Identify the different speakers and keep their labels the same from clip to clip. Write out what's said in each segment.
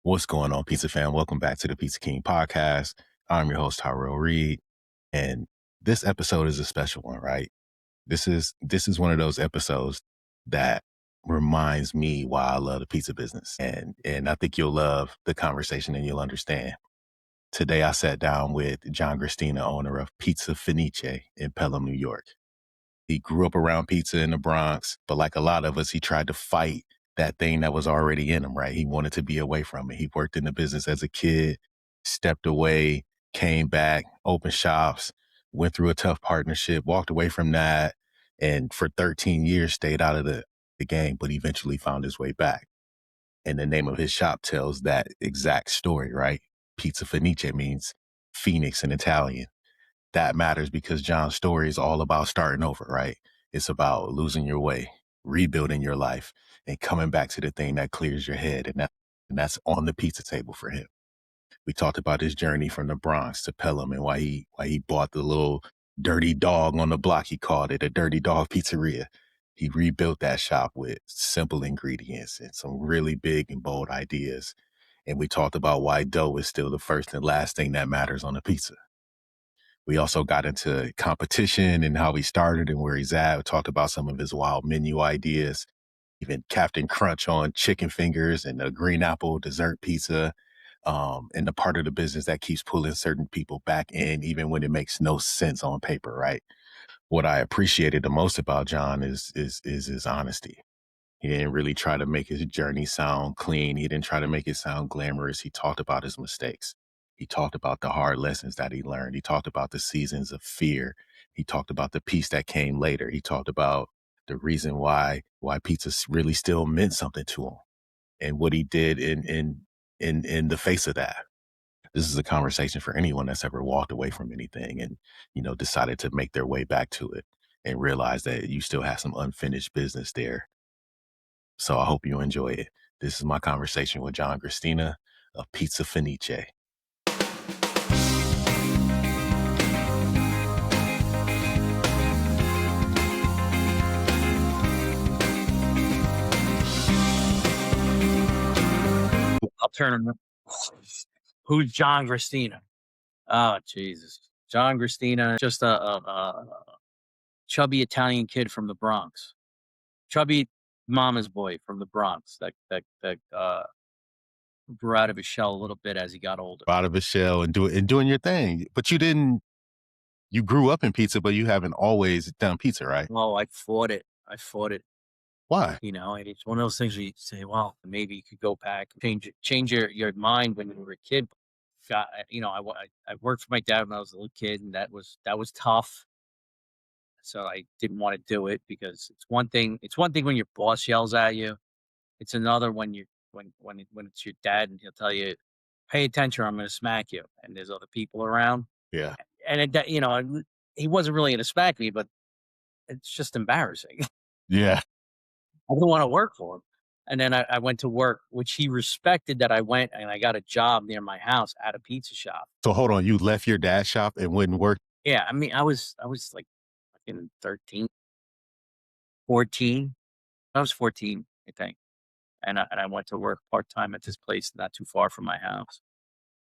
Speaker 1: What's going on, Pizza fam? Welcome back to the Pizza King podcast. I'm your host, Tyrell Reed, and this episode is a special one, right? This is one of those episodes that reminds me why I love the pizza business, and I think you'll love the conversation and you'll understand. Today, I sat down with John Gristina, owner of Pizza Fenice in Pelham, New York. He grew up around pizza in the Bronx, but like a lot of us, he tried to fight that thing that was already in him, right? He wanted to be away from it. He worked in the business as a kid, stepped away, came back, opened shops, went through a tough partnership, walked away from that, and for 13 years stayed out of the game, but eventually found his way back. And the name of his shop tells that exact story, right? Pizza Fenice means Phoenix in Italian. That matters because John's story is all about starting over, right? It's about losing your way, rebuilding your life, and coming back to the thing that clears your head. And that's on the pizza table for him. We talked about his journey from the Bronx to Pelham and why he bought the little dirty dog on the block. He called it a dirty dog pizzeria. He rebuilt that shop with simple ingredients and some really big and bold ideas. And we talked about why dough is still the first and last thing that matters on a pizza. We also got into competition and how he started and where he's at. We talked about some of his wild menu ideas, even Captain Crunch on chicken fingers and a green apple dessert pizza, and the part of the business that keeps pulling certain people back in, even when it makes no sense on paper, right? What I appreciated the most about John is his honesty. He didn't really try to make his journey sound clean. He didn't try to make it sound glamorous. He talked about his mistakes. He talked about the hard lessons that he learned. He talked about the seasons of fear. He talked about the peace that came later. He talked about the reason why pizza really still meant something to him and what he did in the face of that. This is a conversation for anyone that's ever walked away from anything and, decided to make their way back to it and realize that you still have some unfinished business there. So I hope you enjoy it. This is my conversation with John Gristina of Pizza Fenice.
Speaker 2: I'll turn him. Who's John Gristina? Oh, Jesus. John Gristina, just a chubby Italian kid from the Bronx. Chubby mama's boy from the Bronx that grew out of his shell a little bit as he got older.
Speaker 1: Out of his shell and doing your thing. But you grew up in pizza, but you haven't always done pizza, right?
Speaker 2: Oh, I fought it.
Speaker 1: Why?
Speaker 2: And it's one of those things where you say, well, maybe you could go back, change your mind when you were a kid. I worked for my dad when I was a little kid, and that was tough. So I didn't want to do it because it's one thing. It's one thing when your boss yells at you. It's another when when it's your dad and he'll tell you, "Pay attention, or I'm going to smack you." And there's other people around,
Speaker 1: Yeah.
Speaker 2: and he wasn't really going to smack me, but it's just embarrassing.
Speaker 1: Yeah.
Speaker 2: I didn't want to work for him. And then I went to work, which he respected that I went and I got a job near my house at a pizza shop.
Speaker 1: So hold on, you left your dad's shop and wouldn't work?
Speaker 2: Yeah, I mean, I was like fucking 13, 14. I was 14, I think. And I went to work part-time at this place not too far from my house.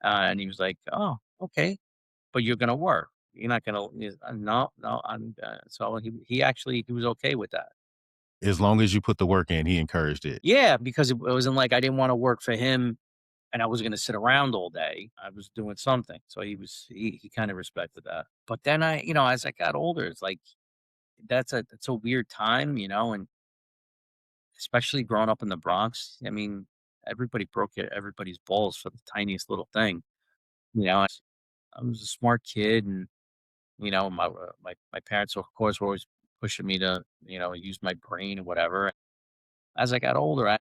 Speaker 2: And he was like, "Oh, okay, but you're gonna work. You're not gonna." No, no. So he was okay with that.
Speaker 1: As long as you put the work in, he encouraged it.
Speaker 2: Yeah, because it wasn't like I didn't want to work for him and I was gonna sit around all day. I was doing something. So he kind of respected that. But then as I got older, it's like that's a weird time, and especially growing up in the Bronx. I mean, everybody broke everybody's balls for the tiniest little thing. I was a smart kid, and my parents, of course, were always pushing me to use my brain and whatever. As I got older, I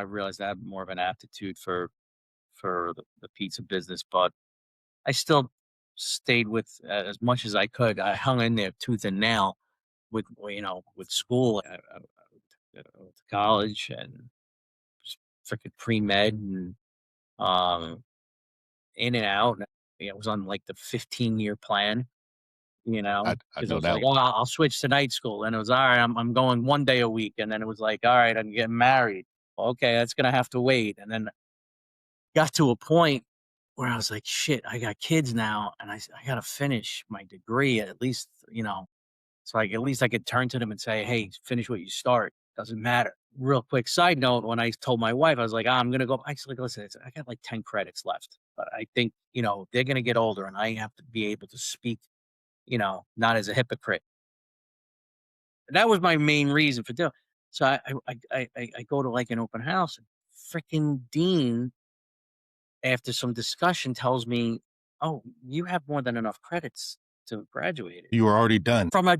Speaker 2: realized I had more of an aptitude for the pizza business, but I still stayed with as much as I could. I hung in there tooth and nail with school. I went to college and freaking pre-med and um, in and out. And I was on like the 15-year plan,
Speaker 1: I
Speaker 2: because I
Speaker 1: know
Speaker 2: was
Speaker 1: that.
Speaker 2: like, "Oh, I'll switch to night school." And it was all right. I'm going one day a week, and then it was like, "All right, I'm getting married." Okay, that's gonna have to wait. And then got to a point where I was like, shit, I got kids now, and I got to finish my degree at least, so like at least I could turn to them and say, hey, finish what you start. Doesn't matter. Real quick side note, when I told my wife, I was like, I'm gonna go. I was like, listen, I got like 10 credits left, but I think, they're gonna get older and I have to be able to speak, not as a hypocrite. And that was my main reason for doing. So I go to like an open house, and freaking dean, after some discussion, tells me, "Oh, you have more than enough credits to graduate it
Speaker 1: You were already done.
Speaker 2: from a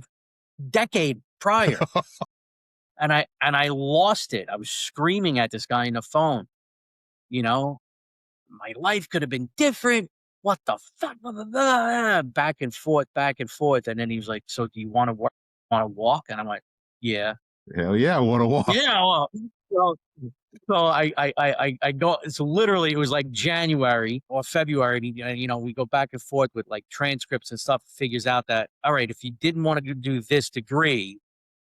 Speaker 2: decade prior." And I lost it. I was screaming at this guy on the phone, you know, "My life could have been different. What the fuck?" Blah, blah, blah, back and forth. And then he was like, "So do you wanna walk?" And I'm like, "Yeah."
Speaker 1: Hell yeah, I want to walk.
Speaker 2: Yeah, well, so so I go, so literally it was like January or February, and we go back and forth with like transcripts and stuff. Figures out that, all right, if you didn't want to do this degree,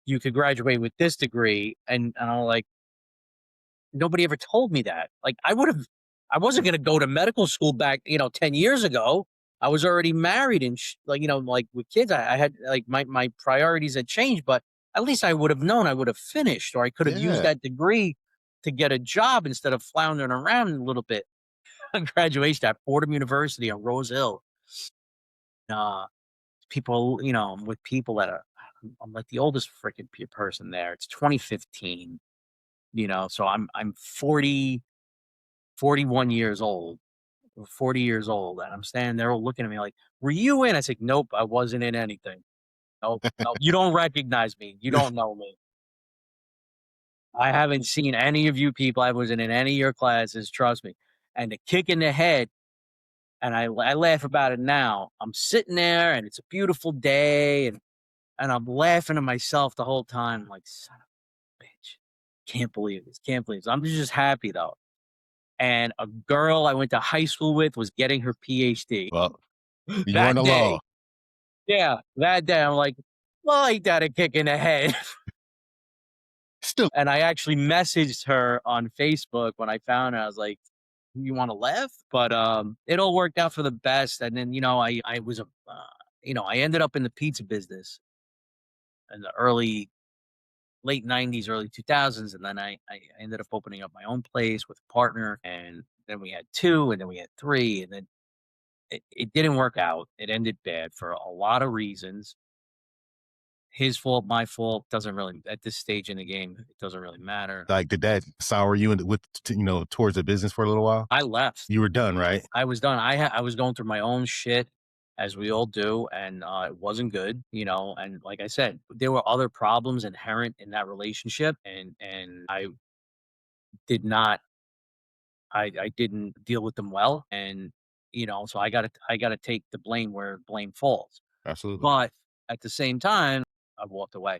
Speaker 2: you could graduate with this degree. And I'm like, nobody ever told me that. Like, I wasn't gonna go to medical school back, 10 years ago. I was already married and like, like with kids. I had like my priorities had changed, but at least I would have known. I would have finished, or I could have used
Speaker 1: Yeah.
Speaker 2: that degree to get a job instead of floundering around a little bit. Graduation at Fordham University on Rose Hill. Uh, People, I'm with people that are, I'm like the oldest freaking person there. It's 2015, so I'm 41 years old, or 40 years old, and I'm standing there all looking at me like, "Were you in?" I said, "Nope, I wasn't in anything. Nope, nope. You don't recognize me. You don't know me. I haven't seen any of you people. I wasn't in any of your classes. Trust me." And the kick in the head, and I laugh about it now. I'm sitting there, and it's a beautiful day, and I'm laughing to myself the whole time, like, "Son of a bitch, can't believe this. Can't believe this." I'm just happy though. And a girl I went to high school with was getting her PhD
Speaker 1: Well, you weren't
Speaker 2: that
Speaker 1: alone.
Speaker 2: day. Yeah, that day, I'm like, "Well, ain't that a kick in the head?"
Speaker 1: Still,
Speaker 2: And I actually messaged her on Facebook when I found her. I was like, "You wanna laugh?" But, it all worked out for the best, and then, I was I ended up in the pizza business in the late '90s, early 2000s, and then I ended up opening up my own place with a partner, and then we had 2, and then we had 3, and then it didn't work out. It ended bad for a lot of reasons. His fault, my fault, doesn't really, at this stage in the game, it doesn't really matter.
Speaker 1: like, did that sour you towards the business for a little while?
Speaker 2: I left.
Speaker 1: You were done, right?
Speaker 2: I was done. I was going through my own shit, as we all do, and, it wasn't good, and like I said, there were other problems inherent in that relationship, and did not I didn't deal with them well, and, so I gotta take the blame where blame falls.
Speaker 1: Absolutely.
Speaker 2: But at the same time, I walked away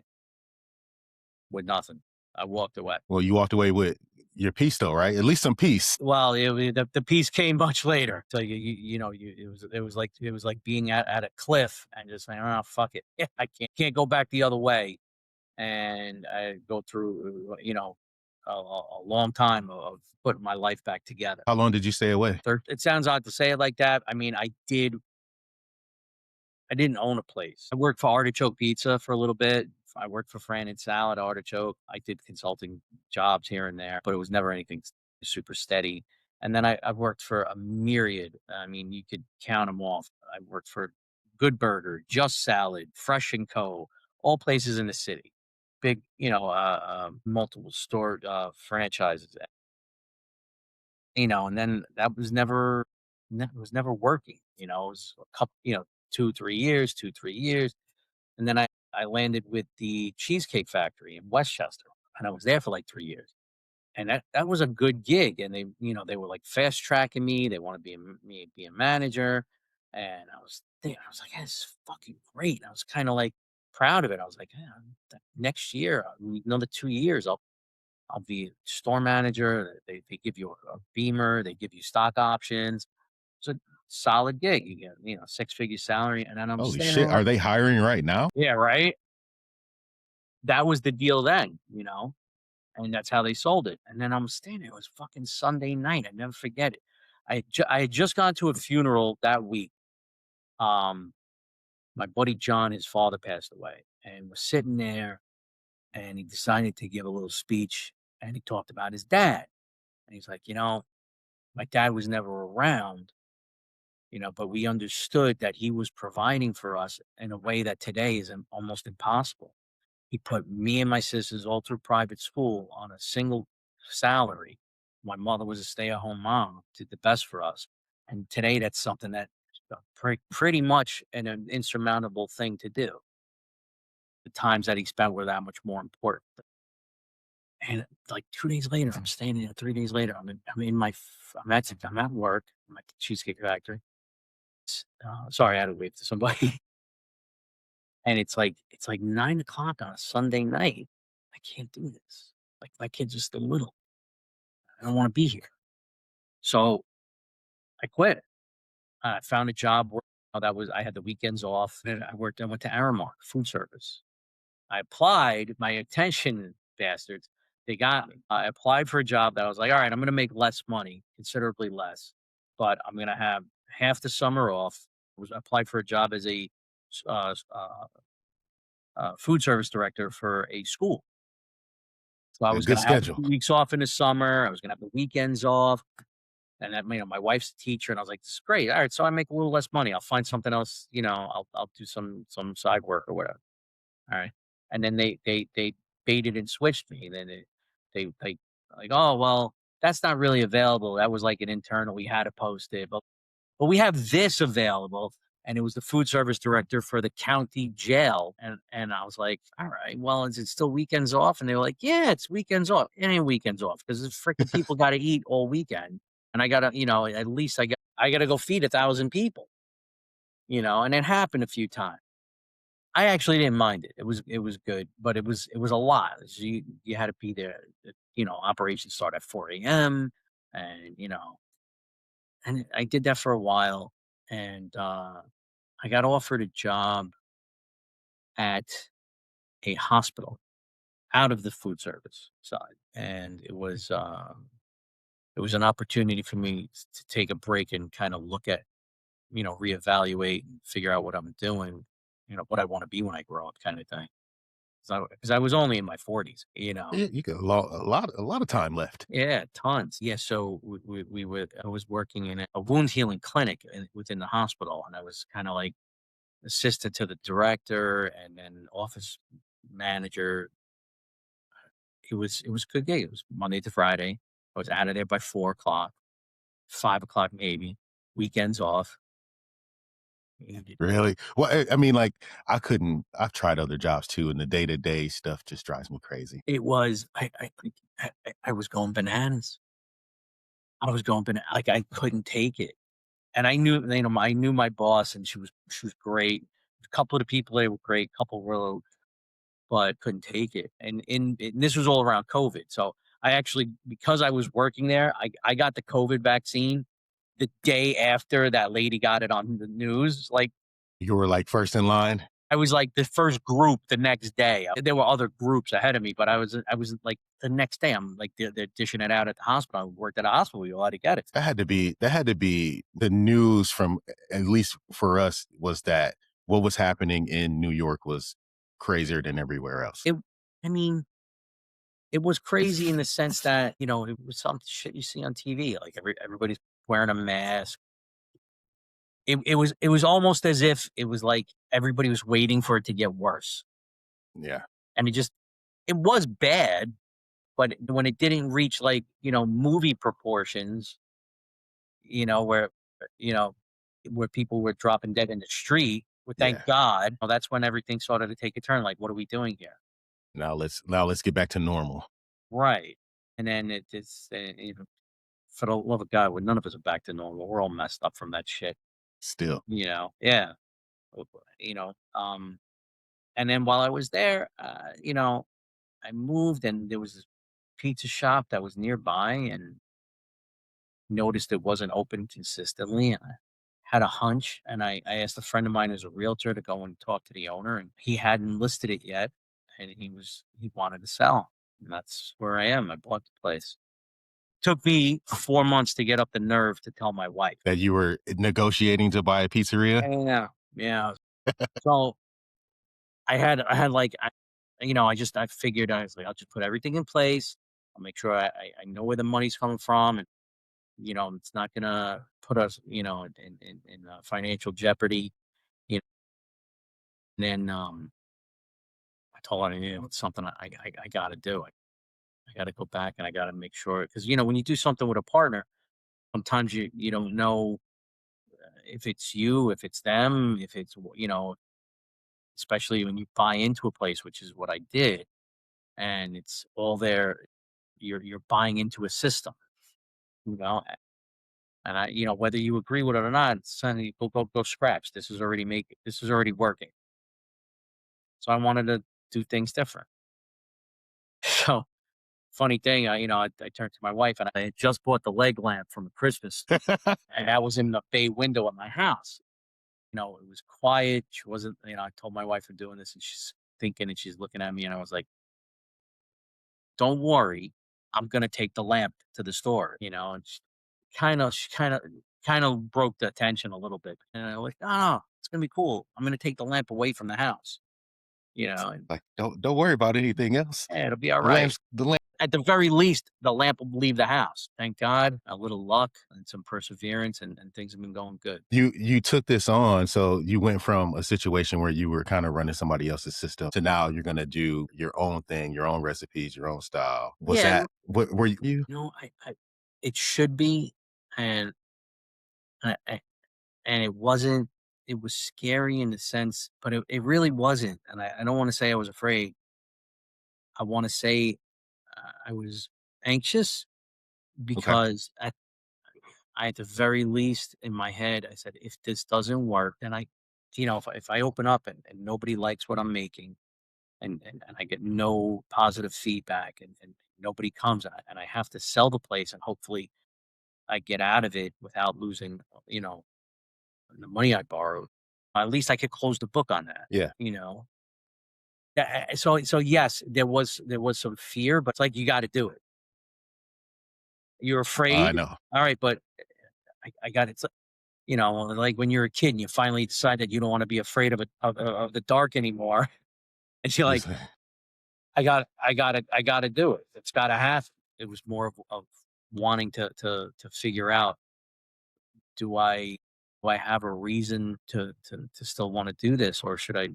Speaker 2: with nothing. I walked away.
Speaker 1: Well, you walked away with your peace, though, right? At least some peace.
Speaker 2: Well, the piece came much later. So it was like being at a cliff and just saying, "Oh, fuck it. Yeah, I can't go back the other way." And I go through, a long time of putting my life back together.
Speaker 1: How long did you stay away?
Speaker 2: It sounds odd to say it like that. I mean, I didn't own a place. I worked for Artichoke Pizza for a little bit. I worked for Fran and Salad, Artichoke. I did consulting jobs here and there, but it was never anything super steady. And then I've worked for a myriad. I mean, you could count them off. I worked for Good Burger, Just Salad, Fresh and Co., all places in the city. Big, multiple store franchises. And then that was never working. It was a couple, 2, 3 years, 2, 3 years. And then I landed with the Cheesecake Factory in Westchester, and I was there for like 3 years. And that was a good gig. And they were like fast tracking me. They wanted me to be a manager. And I was there. I was like, "Yeah, this is fucking great." And I was kind of like proud of it. I was like, "Yeah, next year, another 2 years, I'll be store manager." They give you a beamer, they give you stock options. It's a solid gig. You get, 6-figure salary. And then I'm
Speaker 1: Holy
Speaker 2: standing
Speaker 1: shit.
Speaker 2: there like,
Speaker 1: Are they hiring right now?
Speaker 2: yeah, right. That was the deal then. And that's how they sold it. And then I'm standing, it was fucking Sunday night. I never forget it. I had just gone to a funeral that week. Um, my buddy John, his father passed away, and we're sitting there, and he decided to give a little speech, and he talked about his dad, and he's like, my dad was never around, but we understood that he was providing for us in a way that today is almost impossible. He put me and my sisters all through private school on a single salary. My mother was a stay-at-home mom, did the best for us. And today that's something that pretty much an insurmountable thing to do. The times that he spent were that much more important. And like 2 days later, I'm staying there. 3 days later, I'm in my I'm at work. I'm at the Cheesecake Factory. Sorry, I had to wave to somebody. And it's like 9 o'clock on a Sunday night. I can't do this. Like, my kids are still little. I don't wanna be here. So, I quit. I found a job where that was I had the weekends off, and I went to Aramark Food Service. I applied, my attention bastards, they got me. I applied for a job that I was like, "Alright, I'm gonna make less money, considerably less, but I'm gonna have half the summer off." I applied for a job as a s s food service director for a school. So I
Speaker 1: A
Speaker 2: was
Speaker 1: good
Speaker 2: gonna have
Speaker 1: schedule.
Speaker 2: 2 weeks off in the summer, I was gonna have the weekends off, and then, my wife's a teacher, and I was like, "This is great, alright, so I make a little less money, I'll find something else, I'll do some side work or whatever." Alright, and then they baited and switched me, and then they like, "Oh, well, that's not really available, that was like an internal, we had to post it, but we have this available," and it was the food service director for the county jail, and I was like, "Alright, well, is it still weekends off?" And they were like, "Yeah, it's weekends off." It ain't weekends off because the freaking people gotta eat all weekend, and I gotta, at least I gotta go feed 1,000 people, and it happened a few times. I actually didn't mind it. It was good, but it was a lot. So you had to be there. Operations start at 4 a.m. and I did that for a while, and I got offered a job at a hospital out of the food service side, and it was an opportunity for me to take a break and kind of look at, reevaluate and figure out what I'm doing, what I want to be when I grow up, kind of thing. Because I was only in my 40s,
Speaker 1: Yeah, you got a lot of time left.
Speaker 2: Yeah, tons. Yeah, so I was working in a wound healing clinic within the hospital, and I was kind of like assistant to the director and then office manager. It was a good gig. It was Monday to Friday. I was out of there by 4 o'clock, 5 o'clock maybe. Weekends off.
Speaker 1: Really? Well, I mean, like, I've tried other jobs too, and the day-to-day stuff just drives me crazy.
Speaker 2: It was I was going bananas. I was going bananas. Like, I couldn't take it. And I knew, I knew my boss, and she was great. A couple of the people, they were great, couple were, but couldn't take it. And this was all around COVID. So I actually, because I was working there, I got the COVID vaccine the day after that lady got it on the news. Like,
Speaker 1: You were, like, first in line?
Speaker 2: I was like the first group the next day. There were other groups ahead of me, but I was like the next day. I'm like they're dishing it out at the hospital. I worked at a hospital. You ought to get it.
Speaker 1: That had to be the news from at least for us, was that what was happening in New York was crazier than everywhere else.
Speaker 2: It. I mean, it was crazy in the sense that, it was some shit you see on TV, like everybody's wearing a mask. It was almost as if it was like everybody was waiting for it to get worse.
Speaker 1: Yeah,
Speaker 2: And it was bad, but when it didn't reach like, movie proportions, where you know, where people were dropping dead in the street, well, thank
Speaker 1: yeah.
Speaker 2: God, that's when everything started to take a turn, like, what are we doing here?
Speaker 1: Now let's get back to normal
Speaker 2: Right. And then for the love of God, none of us are back to normal. We're all messed up from that shit,
Speaker 1: still.
Speaker 2: Yeah. And then while I was there, I moved, and there was this pizza shop that was nearby, and noticed it wasn't open consistently. And I had a hunch, and I asked a friend of mine who's a realtor to go and talk to the owner, and he hadn't listed it yet, and he wanted to sell. And that's where I am. I bought the place. Took me 4 months to get up the nerve to tell my wife.
Speaker 1: That you were negotiating to buy a pizzeria?
Speaker 2: Yeah, yeah. So like, I figured I was like, I'll just put everything in place. I'll make sure I know where the money's coming from, and it's not gonna put us, in financial jeopardy. You know, and then I told her, it's something I got to do. I got to go back and I got to make sure because when you do something with a partner, sometimes you don't know if it's you, if it's them, if it's especially when you buy into a place, which is what I did, and it's all there. You're buying into a system, you know, and whether you agree with it or not, suddenly go scratch. This is already working. So I wanted to do things different. So funny thing, I turned to my wife and I had just bought the leg lamp from Christmas, and that was in the bay window of my house. It was quiet. She wasn't, I told my wife I'm doing this, and she's thinking and she's looking at me, and I was like, "Don't worry, I'm gonna take the lamp to the store." And she kind of broke the tension a little bit, and I was like, "No, no, it's gonna be cool. I'm gonna take the lamp away from the house." And
Speaker 1: Like, don't worry about anything else.
Speaker 2: yeah, it'll be all
Speaker 1: The
Speaker 2: right.
Speaker 1: lamps the lamp
Speaker 2: At the very least, the lamp will leave the house. Thank God, a little luck and some perseverance, and things have been going good.
Speaker 1: you took this on, so you went from a situation where you were kinda running somebody else's system to now you're gonna do your own thing, your own recipes, your own style. Was
Speaker 2: Yeah,
Speaker 1: that what were you
Speaker 2: it should be, and I and it wasn't. It was scary in the sense, but it really wasn't. And I don't want to say I was afraid. I want to say I was anxious
Speaker 1: okay.
Speaker 2: because at the very least in my head, I said, if this doesn't work, then if I open up and nobody likes what I'm making, and I get no positive feedback, and nobody comes, and I have to sell the place, and hopefully I get out of it without losing, the money I borrowed. At least I could close the book on that,
Speaker 1: Yeah.
Speaker 2: you know? Yeah, so yes, there was some fear, but it's like you gotta do it. You're
Speaker 1: I
Speaker 2: afraid?
Speaker 1: know.
Speaker 2: Alright, but I got it. It's like when you're a kid and you finally decide that you don't wanna be afraid of the dark anymore, and you're like,
Speaker 1: Listen,
Speaker 2: I gotta do it. It's gotta happen. It was more of wanting to figure out, do I have a reason to still wanna do this, or should I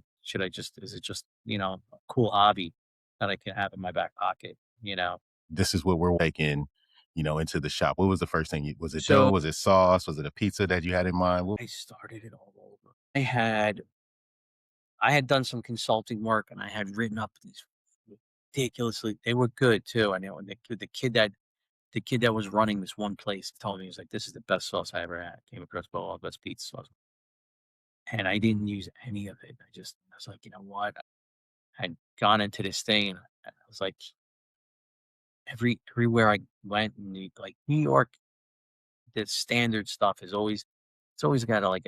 Speaker 2: just is it just, a cool hobby that I can have in my back pocket, you know?
Speaker 1: this is what we're taking, into the shop. What was the first thing you was it dough?
Speaker 2: So
Speaker 1: Was it sauce? Was it a pizza that you had in mind?
Speaker 2: I started it all over. I had done some consulting work, and I had written up these ridiculously, they were good too. I know, and the kid that was running this one place told me, he's like, "This is the best sauce I ever had. Came across the best pizza sauce." And I didn't use any of it. I was like, "You know what?" I had gone into this thing, and I was like, everywhere I went in like New York, the standard stuff is always it's always got a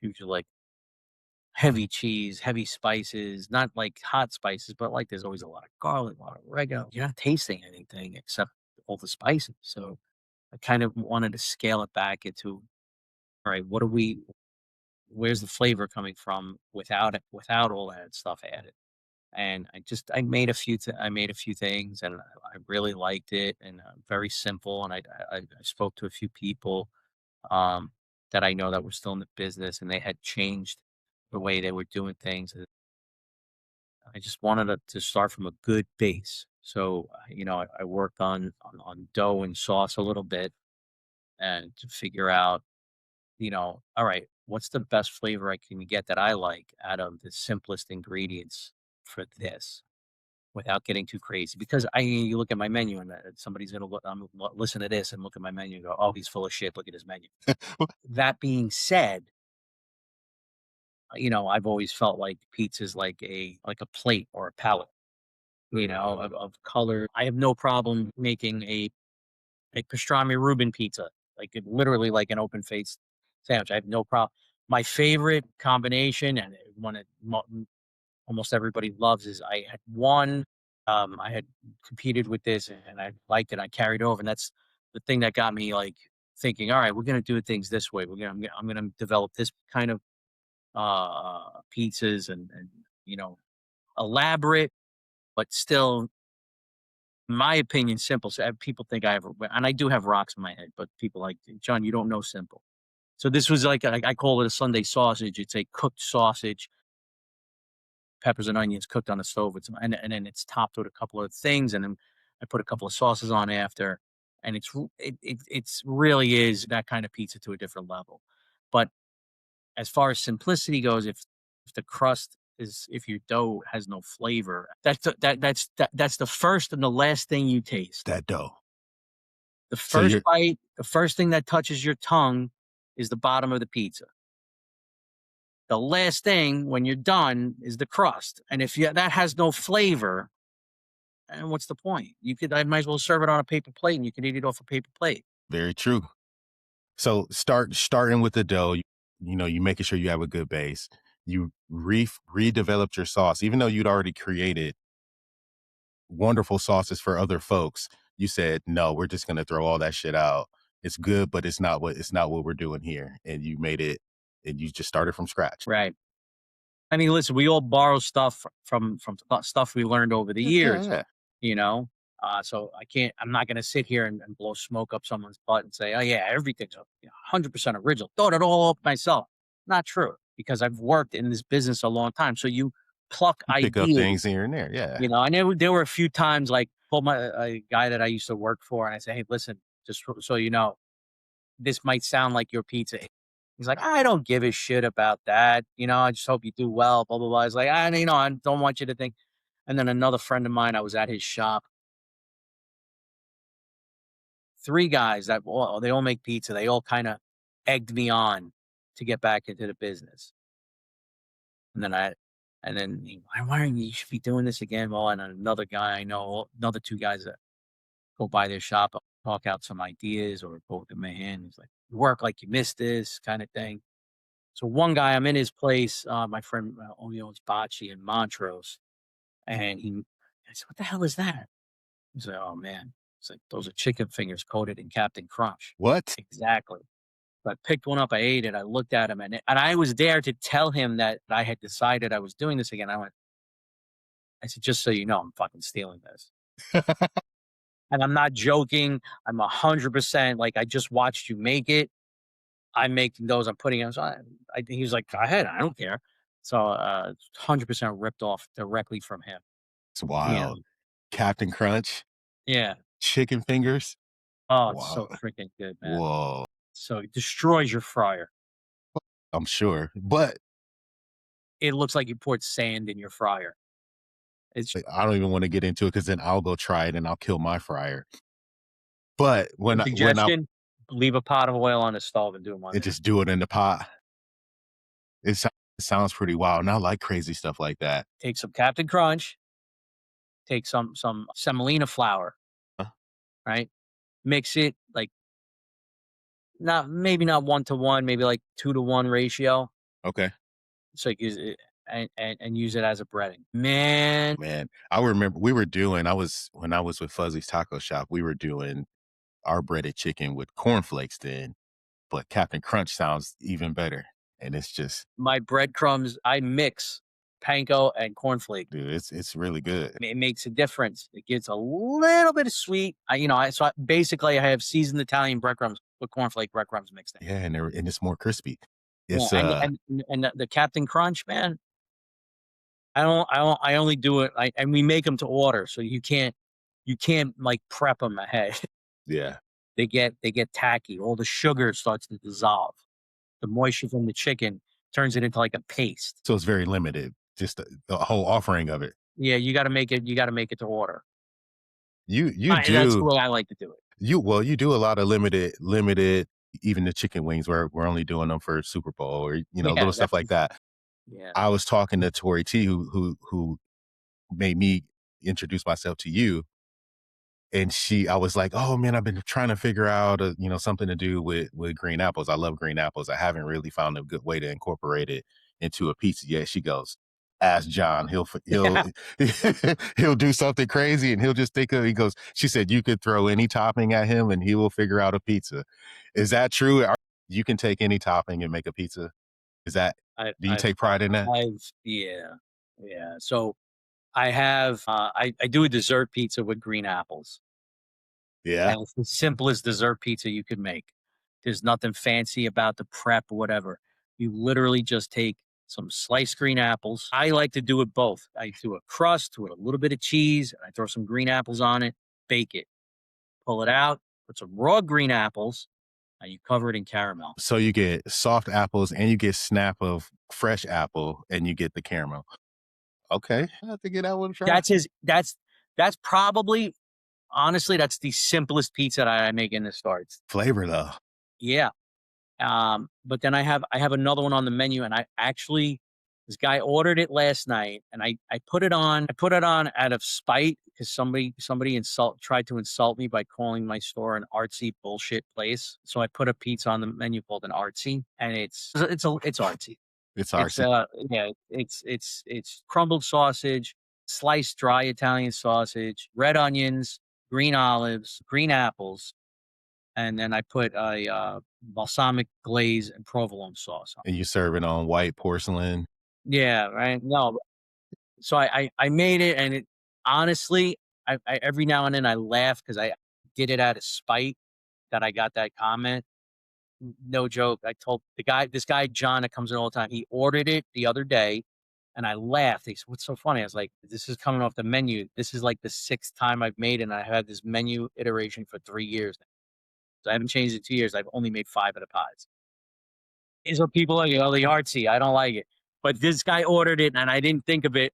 Speaker 2: usually like heavy cheese, heavy spices, not like hot spices, but like there's always a lot of garlic, a lot of oregano. You're not tasting anything except all the spices. So I kind of wanted to scale it back into, all right, where's the flavor coming from without it, without all that stuff added? And I made I made a few things, and I really liked it, and very simple. And I spoke to a few people um, that I know that were still in the business, and they had changed the way they were doing things. And I just wanted to start from a good base. So I worked on dough and sauce a little bit, and to figure out, all right, what's the best flavor I can get that I like out of the simplest ingredients for this, without getting too crazy. Because you look at my menu, and somebody's gonna listen to this and look at my menu and go, "Oh, he's full of shit. Look at his menu." That being said, I've always felt like pizza's like a plate or a palette, of color. I have no problem making a pastrami Reuben pizza, literally like an open faced sandwich. I have no problem. My favorite combination, and one that almost everybody loves, is I had competed with this, and I liked it. I carried over, and that's the thing that got me like thinking, all right, we're gonna do things this way. I'm gonna develop this kind of pizzas and you know elaborate, but still, in my opinion, simple. So people think I have, and I do have rocks in my head, but people like John, you don't know simple. So this was like I call it a Sunday sausage. It's a cooked sausage, peppers and onions cooked on the stove. And then it's topped with a couple of things, and then I put a couple of sauces on after, and it's really is that kind of pizza to a different level. But as far as simplicity goes, if the crust is if your dough has no flavor, that's the first and the last thing you taste.
Speaker 1: That dough.
Speaker 2: The
Speaker 1: So
Speaker 2: first
Speaker 1: you're
Speaker 2: bite, the first thing that touches your tongue is the bottom of the pizza. The last thing when you're done is the crust, and if that has no flavor, and what's the point? I might as well serve it on a paper plate, and you can eat it off a paper plate.
Speaker 1: very true. So starting with the dough, you know, you making sure you have a good base. You redeveloped your sauce, even though you'd already created wonderful sauces for other folks. You said, no, we're just gonna throw all that shit out. It's good, but it's not what we're doing here. And you made it and you just started from scratch.
Speaker 2: Right. I mean, listen, we all borrow stuff from stuff we learned over the
Speaker 1: Yeah, yeah,
Speaker 2: years,
Speaker 1: yeah.
Speaker 2: you know? So I'm not gonna sit here and blow smoke up someone's butt and say, "Oh, yeah, everything's 100% original. Thought it all up myself." Not true, because I've worked in this business a long time. So you pluck
Speaker 1: You pick up
Speaker 2: ideas,
Speaker 1: things here and there. Yeah.
Speaker 2: and there were a few times, like, pulled a guy that I used to work for, and I say, "Hey, listen, just so you know, this might sound like your pizza." He's like, "I don't give a shit about that. I just hope you do well, blah, blah, blah." He's like, I don't want you to think." And then another friend of mine, I was at his shop, 3 guys they all make pizza. They all kind of egged me on to get back into the business. And then why aren't you should be doing this again? Well, and another guy I know, another 2 guys that go by their shop, I'll talk out some ideas or go with my hand. He's like, "You work like you missed this," kind of thing. So one guy, I'm in his place, my friend he owns Bocce in Montrose, and I said, "What the hell is that?" He's like, "Oh man," it's like, "Those are chicken fingers coated in Captain Crunch."
Speaker 1: What?
Speaker 2: Exactly. So I picked one up, I ate it, I looked at him, and I was there to tell him that I had decided I was doing this again. I said, "Just so you know, I'm fucking stealing this." And I'm not joking. I'm 100% like, I just watched you make it. I'm making those, I'm putting them. So he was like, "Go ahead, I don't care." So 100% ripped off directly from him.
Speaker 1: It's
Speaker 2: Yeah.
Speaker 1: wild. Captain Crunch,
Speaker 2: Yeah.
Speaker 1: chicken fingers.
Speaker 2: Oh, it's
Speaker 1: Wow.
Speaker 2: so freaking good, man.
Speaker 1: Whoa.
Speaker 2: So it destroys your fryer.
Speaker 1: I'm sure. But
Speaker 2: It looks like you poured sand in your fryer. It's
Speaker 1: I don't even want to get into it because then I'll go try it and I'll kill my fryer. But when I
Speaker 2: suggestion, leave a pot of oil on the stove and do them on
Speaker 1: and
Speaker 2: there.
Speaker 1: just do it in the pot, it sounds pretty wild. And I like crazy stuff like that.
Speaker 2: Take some Captain Crunch, take some semolina flour,
Speaker 1: Huh?
Speaker 2: right? Mix it like not maybe not 1 to 1, maybe like 2 to 1 ratio.
Speaker 1: Okay.
Speaker 2: So you use it and use it as a breading. Man,
Speaker 1: Man, I remember we were doing, I was, when I was with Fuzzy's Taco Shop, we were doing our breaded chicken with cornflakes then, but Captain Crunch sounds even better. And it's just,
Speaker 2: my breadcrumbs, I mix panko and cornflake.
Speaker 1: dude, it's really good.
Speaker 2: It makes a difference. It gives a little bit of sweet. Basically I have seasoned Italian breadcrumbs with cornflake breadcrumbs mixed in.
Speaker 1: Yeah, and it's more crispy.
Speaker 2: Yeah,
Speaker 1: It's
Speaker 2: and the Captain Crunch, man, I only do it, and we make them to order, so you can't, like, prep them ahead.
Speaker 1: yeah.
Speaker 2: They get tacky, all the sugar starts to dissolve. The moisture from the chicken turns it into, like, a paste.
Speaker 1: So it's very limited. Just the whole offering of it.
Speaker 2: Yeah, you gotta make it to order.
Speaker 1: You
Speaker 2: That's the
Speaker 1: do
Speaker 2: way I like to do it.
Speaker 1: you do a lot of limited, even the chicken wings where we're only doing them for Super Bowl or
Speaker 2: Yeah,
Speaker 1: little stuff like that.
Speaker 2: yeah.
Speaker 1: I was talking to Tori T who made me introduce myself to you. And I was like, "Oh man, I've been trying to figure out, something to do with green apples. I love green apples. I haven't really found a good way to incorporate it into a pizza yet." She goes, ask John. He'll
Speaker 2: Yeah,
Speaker 1: he'll do something crazy, and he'll just think of. He goes, she said you could throw any topping at him, and he will figure out a pizza. Is that true? You can take any topping and make a pizza. Is that?
Speaker 2: I
Speaker 1: Do you
Speaker 2: I've
Speaker 1: take pride in that?
Speaker 2: I've yeah, yeah. So I have, I do a dessert pizza with green apples,
Speaker 1: Yeah.
Speaker 2: and it's the simplest dessert pizza you could make. There's nothing fancy about the prep or whatever. You literally just take some sliced green apples. I like to do it both. I do a crust with a little bit of cheese, and I throw some green apples on it, bake it, pull it out, put some raw green apples, and you cover it in caramel.
Speaker 1: So you get soft apples and you get snap of fresh apple and you get the caramel. Okay, I have to get that one a try.
Speaker 2: That's his that's probably honestly, that's the simplest pizza that I make in the store. It's
Speaker 1: Flavor though.
Speaker 2: yeah. But then I have another one on the menu, and I actually this guy ordered it last night, and I put it on out of spite because somebody tried to insult me by calling my store an artsy bullshit place. So I put a pizza on the menu called an artsy, and it's artsy.
Speaker 1: It's
Speaker 2: It's
Speaker 1: Artsy.
Speaker 2: yeah, it's crumbled sausage, sliced dry Italian sausage, red onions, green olives, green apples, and then I put a, balsamic glaze and provolone sauce on.
Speaker 1: And you serve it on white porcelain.
Speaker 2: Yeah, right? No, so I made it, and it honestly, I every now and then I laugh because I did it out of spite that I got that comment. N no joke, I told this guy, John, that comes in all the time, he ordered it the other day, and I laughed. He said, "What's so funny?" I was like, "This is coming off the menu. This is like the 6th time I've made it, and I had this menu iteration for 3 years now. So I haven't changed it 2 years. I've only made 5 of the pies." And so people are, the artsy, I don't like it. But this guy ordered it and I didn't think of it.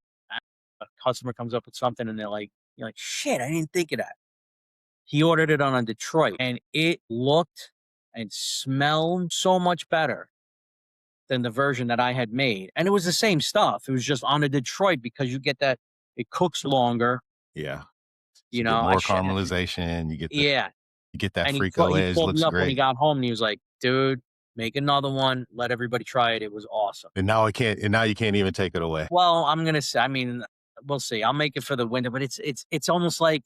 Speaker 2: A customer comes up with something and they're like, you're like, shit, I didn't think of that. He ordered it on a Detroit and it looked and smelled so much better than the version that I had made. And it was the same stuff. It was just on a Detroit because you get that it cooks longer,
Speaker 1: Yeah.
Speaker 2: you
Speaker 1: You get
Speaker 2: know.
Speaker 1: more caramelization.
Speaker 2: Yeah.
Speaker 1: You get that
Speaker 2: And
Speaker 1: frico
Speaker 2: he
Speaker 1: edge.
Speaker 2: called me
Speaker 1: Looks
Speaker 2: up when he
Speaker 1: great.
Speaker 2: got home and he was like, dude, make another one, let everybody try it. It was awesome.
Speaker 1: And now it can't. And now you can't even take it away.
Speaker 2: Well, I'm gonna say, I mean, we'll see. I'll make it for the winter, but it's almost like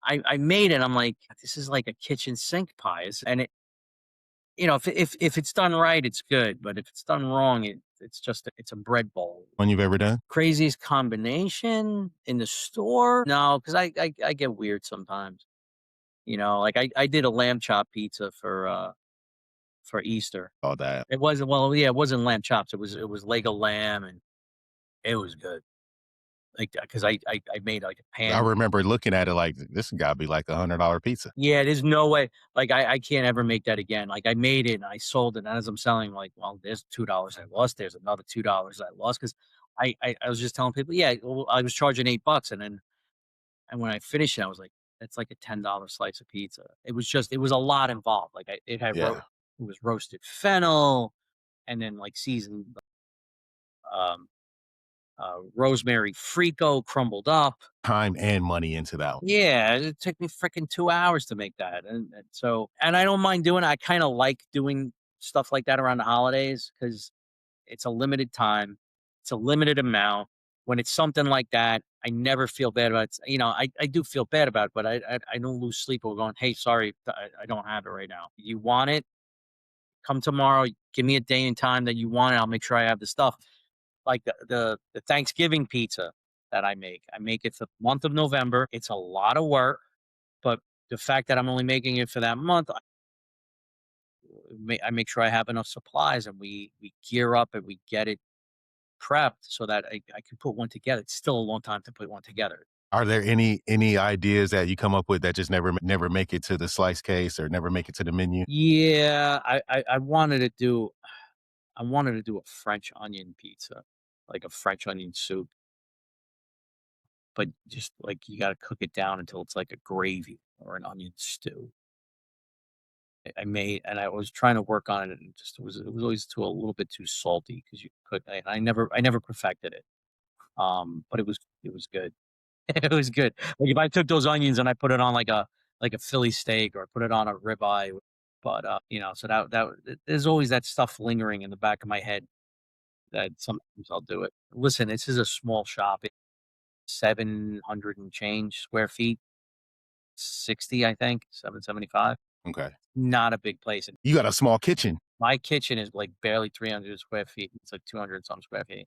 Speaker 2: I made it. I'm like, this is like a kitchen sink pie, and it, if it's done right, it's good, but if it's done wrong, it's just it's a bread bowl.
Speaker 1: One you've ever done?
Speaker 2: Craziest combination in the store? No, because I get weird sometimes. Like I did a lamb chop pizza for Easter.
Speaker 1: All that.
Speaker 2: It wasn't well, yeah, it wasn't lamb chops. It was Lego lamb, and it was good. Like, because I made, like, a
Speaker 1: I
Speaker 2: pan.
Speaker 1: remember looking at it like this got to be like $100 pizza.
Speaker 2: Yeah, there's no way, like, I can't ever make that again. Like, I made it and I sold it, and as I'm selling, I'm like, "Well, there's $2 I lost, there's another $2 I lost," 'cause I was just telling people, "Yeah, well, I was charging $8," and when I finished it, I was like, "That's like a $10 slice of pizza." It was a lot involved. Like,
Speaker 1: Yeah.
Speaker 2: it was roasted fennel and then, like, seasoned, um, rosemary frico crumbled up.
Speaker 1: Time and money into that one.
Speaker 2: Yeah, it took me freaking 2 hours to make that, and I don't mind doing it. I kinda like doing stuff like that around the holidays because it's a limited time, it's a limited amount. When it's something like that, I never feel bad about it. I do feel bad about it, but I don't lose sleep over going, "Hey, sorry, I don't have it right now. You want it? Come tomorrow, give me a day and time that you want it, I'll make sure I have the stuff." Like the Thanksgiving pizza that I make it for the month of November. It's a lot of work, but the fact that I'm only making it for that month, I make sure I have enough supplies and we gear up and we get it prepped so that I can put one together. It's still a long time to put one together.
Speaker 1: Are there any ideas that you come up with that just never make it to the slice case or never make it to the menu?
Speaker 2: Yeah, I wanted to do a French onion pizza, like a French onion soup, but just like you got to cook it down until it's like a gravy or an onion stew. I made, and I was trying to work on it, and just it was always a little bit too salty because you could. I never perfected it. But it was good. It was good. Like if I took those onions and I put it on like a Philly steak or put it on a ribeye, but so there's always that stuff lingering in the back of my head that sometimes I'll do it. Listen, this is a small shop. It's 700 and change square feet, 60, I think, 775.
Speaker 1: Okay.
Speaker 2: Not a big place. And
Speaker 1: You got a small kitchen.
Speaker 2: my kitchen is like barely 300 square feet. It's like 200 some square feet.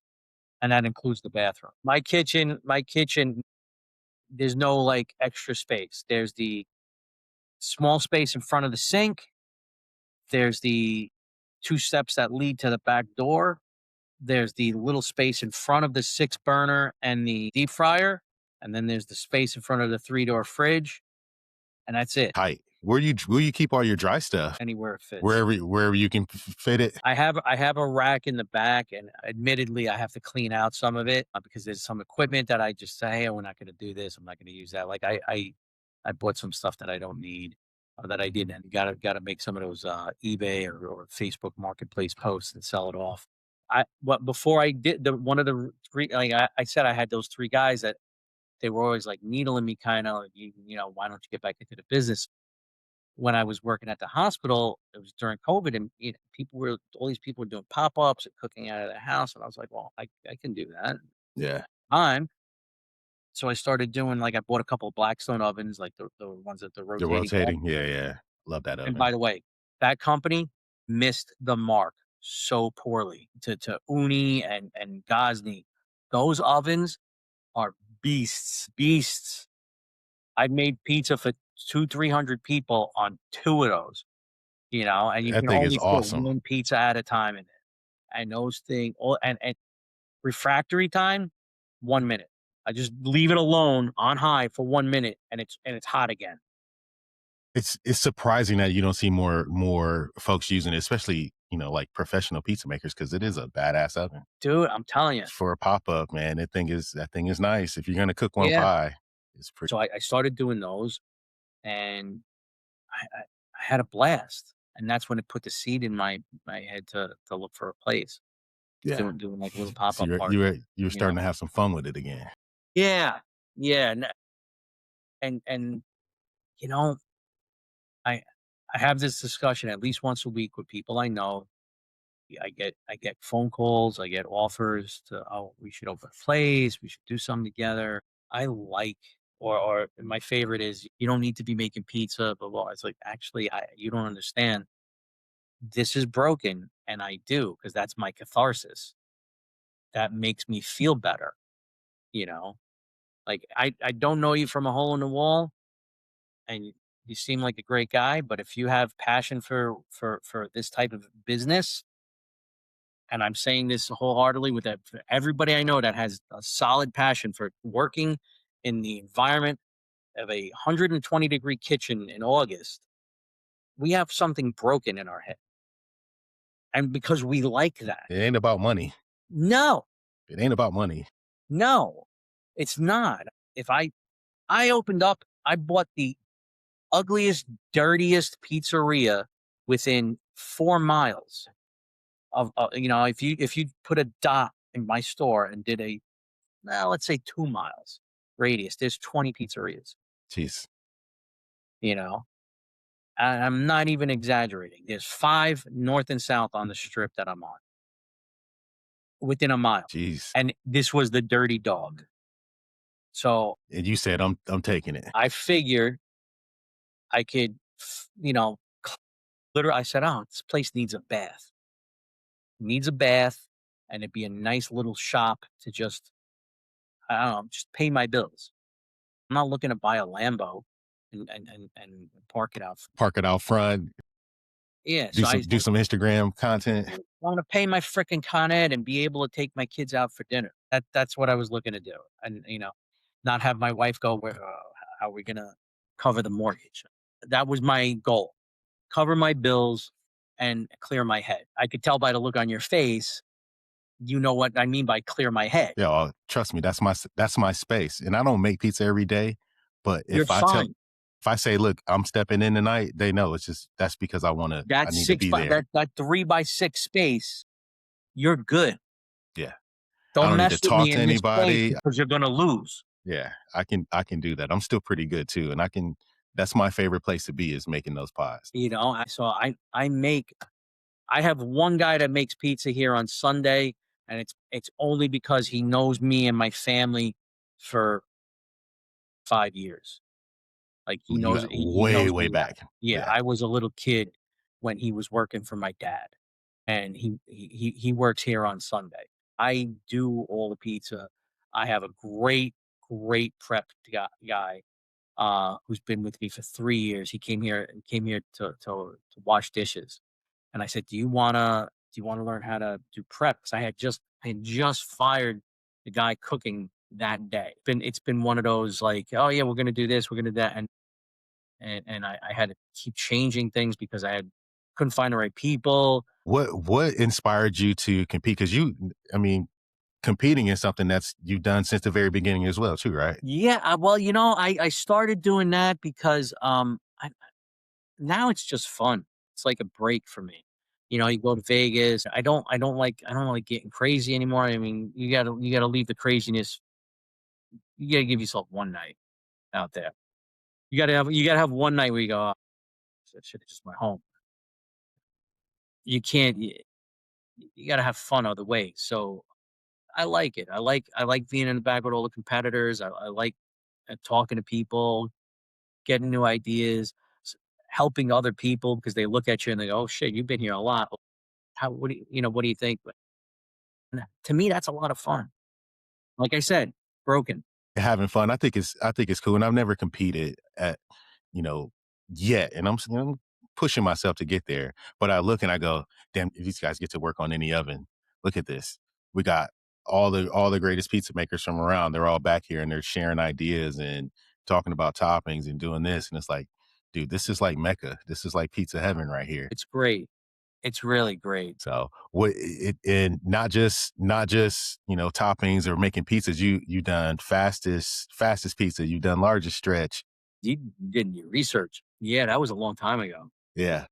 Speaker 2: And that includes the bathroom. My kitchen, there's no like extra space. There's the small space in front of the sink. There's the 2 steps that lead to the back door. There's the little space in front of the 6 burner and the deep fryer, and then there's the space in front of the 3-door fridge, and that's it.
Speaker 1: Tight. Where you keep all your dry stuff?
Speaker 2: Anywhere it fits.
Speaker 1: Wherever you can fit it.
Speaker 2: I have a rack in the back, and admittedly, I have to clean out some of it because there's some equipment that I just say, "Hey, we're not going to do this. I'm not going to use that." Like I bought some stuff that I don't need or that I didn't. And got to make some of those eBay or Facebook Marketplace posts and sell it off. Before I did the one of the 3, like I said, I had those 3 guys that they were always like needling me, kind of like, you know, why don't you get back into the business? When I was working at the hospital, it was during COVID, and all these people were doing pop ups and cooking out of the house, and I was like, well, I can do that.
Speaker 1: Yeah.
Speaker 2: I'm So I started doing, like, I bought a couple of Blackstone ovens, like the ones that the
Speaker 1: The
Speaker 2: rotating oven.
Speaker 1: rotating. Yeah, yeah. Love that
Speaker 2: And
Speaker 1: oven.
Speaker 2: by the way, that company missed the mark so poorly to Uni and Gosney. Those ovens are beasts. I made pizza for 300 people on 2 of those, and you
Speaker 1: That
Speaker 2: can
Speaker 1: thing is
Speaker 2: only fit
Speaker 1: awesome.
Speaker 2: 1 pizza at a time in it. And those thing all and refractory time, 1 minute. I just leave it alone on high for 1 minute, and it's hot again.
Speaker 1: It's surprising that you don't see more folks using it, especially, like professional pizza makers, because it is a badass oven.
Speaker 2: Dude, I'm telling you.
Speaker 1: For a pop-up, man, that thing is nice. If you're gonna cook one
Speaker 2: Yeah.
Speaker 1: pie, it's pretty.
Speaker 2: So I started doing those, and I had a blast, and that's when it put the seed in my head to look for a place,
Speaker 1: Yeah.
Speaker 2: doing, like, little
Speaker 1: So
Speaker 2: pop-up
Speaker 1: you're
Speaker 2: you know?
Speaker 1: starting to have some fun with it again.
Speaker 2: Yeah. Yeah, and, you know, I I have this discussion at least once a week with people I know. I get phone calls, I get offers to, "Oh, we should open a place, we should do something together." I like or my favorite is, "You don't need to be making pizza, blah, blah." It's like, "Actually, you don't understand. This is broken, and I do because that's my catharsis. That makes me feel better," you know? Like, I don't know you from a hole in the wall, and you seem like a great guy, but if you have passion for this type of business, and I'm saying this wholeheartedly with for everybody I know that has a solid passion for working in the environment of a 120-degree kitchen in August, we have something broken in our head. And because we like that.
Speaker 1: It ain't about money.
Speaker 2: No,
Speaker 1: It ain't about money.
Speaker 2: no, it's not. If I opened up, I bought the ugliest, dirtiest pizzeria within 4 miles of, if you put a dot in my store and did let's say 2 miles radius, there's 20 pizzerias,
Speaker 1: Jeez.
Speaker 2: you know? And I'm not even exaggerating. There's 5 north and south on the strip that I'm on, within a mile.
Speaker 1: Jeez.
Speaker 2: And this was the dirty dog. So
Speaker 1: And you said I'm taking it.
Speaker 2: I figured I could, literally, I said, "Oh, this place needs a bath. Needs a bath, and it'd be a nice little shop to just, I don't know, just pay my bills. I'm not looking to buy a Lambo and park it out."
Speaker 1: Park it out front.
Speaker 2: Yeah,
Speaker 1: Do
Speaker 2: so
Speaker 1: some do some Instagram content.
Speaker 2: I wanna pay my fricking Con Ed and be able to take my kids out for dinner. That's what I was looking to do, and, not have my wife go, "Where how are we gonna cover the mortgage?" That was my goal. Cover my bills and clear my head. I could tell by the look on your face, you know what I mean by clear my head.
Speaker 1: Yeah, trust me, that's my space, and I don't make pizza every day, but
Speaker 2: You're fine.
Speaker 1: if I say, "Look, I'm stepping in tonight," they know it's just that's because I
Speaker 2: That
Speaker 1: need to
Speaker 2: 6
Speaker 1: be
Speaker 2: by
Speaker 1: there.
Speaker 2: that 3 by 6 space, you're good.
Speaker 1: Yeah. I
Speaker 2: Don't
Speaker 1: don't need to
Speaker 2: mess with
Speaker 1: talk
Speaker 2: me
Speaker 1: to
Speaker 2: in this place
Speaker 1: anybody.
Speaker 2: because you're gonna lose.
Speaker 1: Yeah, I can do that. I'm still pretty good too, and that's my favorite place to be is making those pies.
Speaker 2: I have one guy that makes pizza here on Sunday, and it's only because he knows me and my family for 5 years. Like,
Speaker 1: You got
Speaker 2: he
Speaker 1: way,
Speaker 2: knows
Speaker 1: way
Speaker 2: me that
Speaker 1: back.
Speaker 2: yeah,
Speaker 1: Yeah.
Speaker 2: I was a little kid when he was working for my dad, and he works here on Sunday. I do all the pizza. I have a great prep guy, who's been with me for 3 years. He came here to wash dishes, and I said, do you wanna learn how to do prep?" 'Cause I had just fired the guy cooking that day. It's been one of those, like, "Oh, yeah, we're gonna do this, we're gonna do that," and I had to keep changing things because couldn't find the right people.
Speaker 1: What inspired you to compete? Because I mean, competing is something that's you've done since the very beginning as well too, right?
Speaker 2: Yeah, well, I started doing that because, I now it's just fun. It's like a break for me. You go to Vegas. I don't like getting crazy anymore. I mean, you gotta leave the craziness. You gotta give yourself one night out there. You gotta have one night where you go, "Oh, I should have just went home." You can't. You gotta have fun other ways. So I like it. I like being in the back with all the competitors. I like talking to people, getting new ideas, helping other people because they look at you and they go, "Oh shit, you've been here a lot. How what do what do you think?" But to me, that's a lot of fun. Like I said, broken.
Speaker 1: Having fun. I think it's cool, and I've never competed at, you know, yet, and I'm pushing myself to get there. But I look and I go, damn, if these guys get to work on any oven. Look at this. We got all the greatest pizza makers from around. They're all back here and they're sharing ideas and talking about toppings and doing this. And it's like, dude, this is like Mecca. This is like pizza heaven right here.
Speaker 2: It's great. It's really great.
Speaker 1: So what it and not just, toppings or making pizzas. You done fastest pizza. You've done largest stretch.
Speaker 2: You did your research. Yeah, that was a long time ago.
Speaker 1: Yeah.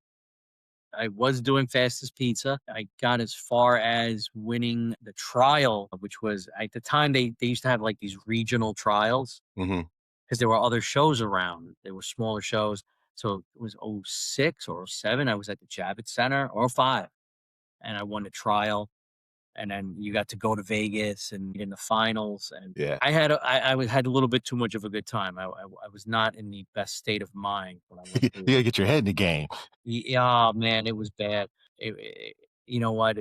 Speaker 2: I was doing fastest pizza. I got as far as winning the trial, which was at the time they used to have like these regional trials
Speaker 1: Mhm.
Speaker 2: because there were other shows around. There were smaller shows. So it was '06 or '07. I was at the Javits Center or '05, and I won the trial. And then you got to go to Vegas and in the finals. And
Speaker 1: Yeah.
Speaker 2: had a little bit too much of a good time. I was not in the best state of mind when I went
Speaker 1: You
Speaker 2: to.
Speaker 1: gotta get your head in the game.
Speaker 2: Yeah, man, it was bad. You know what?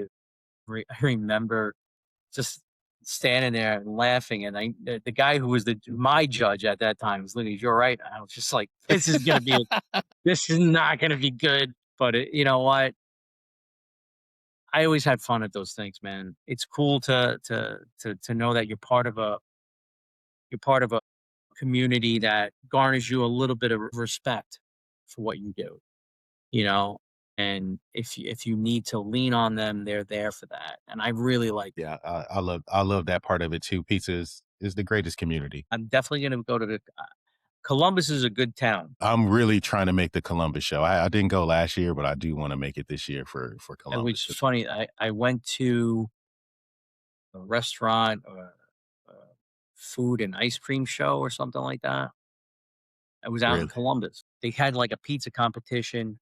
Speaker 2: I remember just standing there and laughing, and the guy who was my judge at that time was looking, "You're right." I was just like, this is not gonna be good." But you know what? I always had fun at those things, man. It's cool to know that you're part of a community that garners you a little bit of respect for what you do, you know? And if you need to lean on them, they're there for that. And I really like that.
Speaker 1: Yeah, I love that part of it too. Pizza is the greatest community.
Speaker 2: I'm definitely gonna go to the Columbus is a good town.
Speaker 1: I'm really trying to make the Columbus show. I didn't go last year, but I do wanna make it this year for Columbus
Speaker 2: Which is
Speaker 1: 'cause
Speaker 2: funny. I went to a restaurant or a food and ice cream show or something like that. I was out in
Speaker 1: really.
Speaker 2: Columbus. They had like a pizza competition,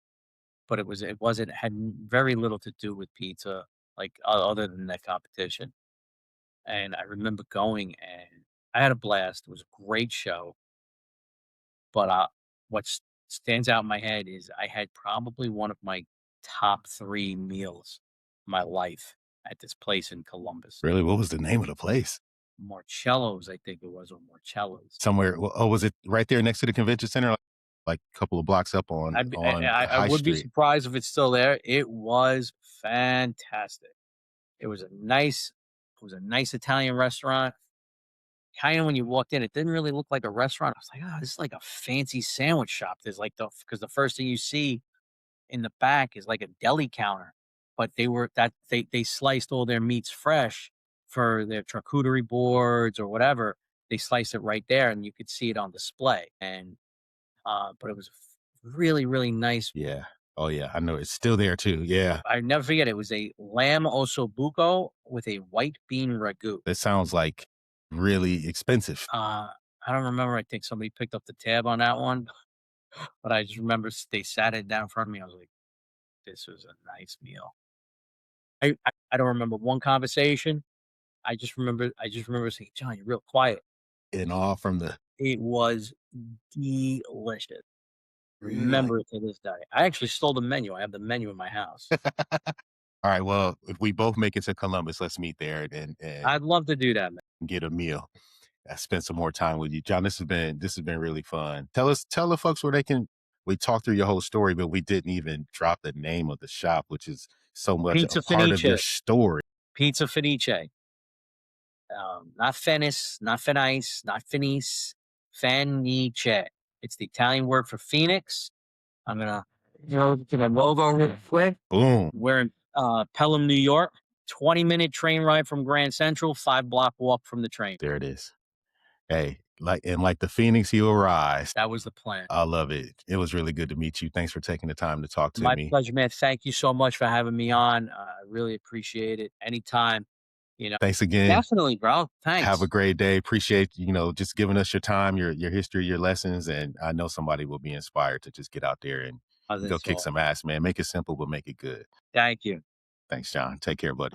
Speaker 2: but it wasn't had very little to do with pizza, like other than that competition. And I remember going and I had a blast. It was a great show. But what stands out in my head is I had probably one of my top 3 meals of my life at this place in Columbus.
Speaker 1: Really? What was the name of the place?
Speaker 2: Marcello's, I think it was, or Marcello's.
Speaker 1: Somewhere was it right there next to the convention center? Like a couple of blocks up on
Speaker 2: I
Speaker 1: High
Speaker 2: would be
Speaker 1: Street?
Speaker 2: surprised if it's still there. It was fantastic. It was a nice Italian restaurant. Kinda when you walked in, it didn't really look like a restaurant. I was like, "Oh, this is like a fancy sandwich shop." There's like because the first thing you see in the back is like a deli counter, but they sliced all their meats fresh for their charcuterie boards or whatever. They sliced it right there, and you could see it on display. And but it was really really nice.
Speaker 1: Yeah. Oh, yeah, I know it's still there too, yeah.
Speaker 2: I never forget. It was a lamb ossobuco with a white bean ragu.
Speaker 1: It sounds like really expensive.
Speaker 2: Uh, I don't remember. I think somebody picked up the tab on that one, but I just remember they sat it down in front of me. I was like, "This was a nice meal." I I don't remember one conversation. I just remember saying, "John, you're real quiet."
Speaker 1: And all from the
Speaker 2: It was delicious.
Speaker 1: really.
Speaker 2: Remember it to this day. I actually stole the menu. I have the menu in my house.
Speaker 1: All right. Well, if we both make it to Columbus, let's meet there and
Speaker 2: I'd love to do that, man.
Speaker 1: get a meal. I spent some more time with you, John. This has been really fun. Tell the folks where they can. We talked through your whole story, but we didn't even drop the name of the shop, which is so much a
Speaker 2: Pizza
Speaker 1: part of your
Speaker 2: Fenice.
Speaker 1: story.
Speaker 2: Pizza Fenice. Not Fenice, not Fenice, not Fenice. Fenice. It's the Italian word for Phoenix. I'm gonna go to the logo real quick.
Speaker 1: Boom.
Speaker 2: We're in Pelham, New York. 20-minute train ride from Grand Central, 5 block walk from the train.
Speaker 1: There it is. Hey, like the Phoenix, you arise.
Speaker 2: That was the plan.
Speaker 1: I love it. It was really good to meet you. Thanks for taking the time to talk to
Speaker 2: My
Speaker 1: me.
Speaker 2: pleasure, man. Thank you so much for having me on. I really appreciate it. Anytime, you know.
Speaker 1: Thanks again.
Speaker 2: Definitely, bro.
Speaker 1: Have a
Speaker 2: Thanks.
Speaker 1: great day. Appreciate, just giving us your time, your history, your lessons. And I know somebody will be inspired to just get out there and go
Speaker 2: That's
Speaker 1: kick
Speaker 2: all.
Speaker 1: some ass, man. Make it simple, but make it good.
Speaker 2: Thank you.
Speaker 1: Thanks, John. Take care, buddy.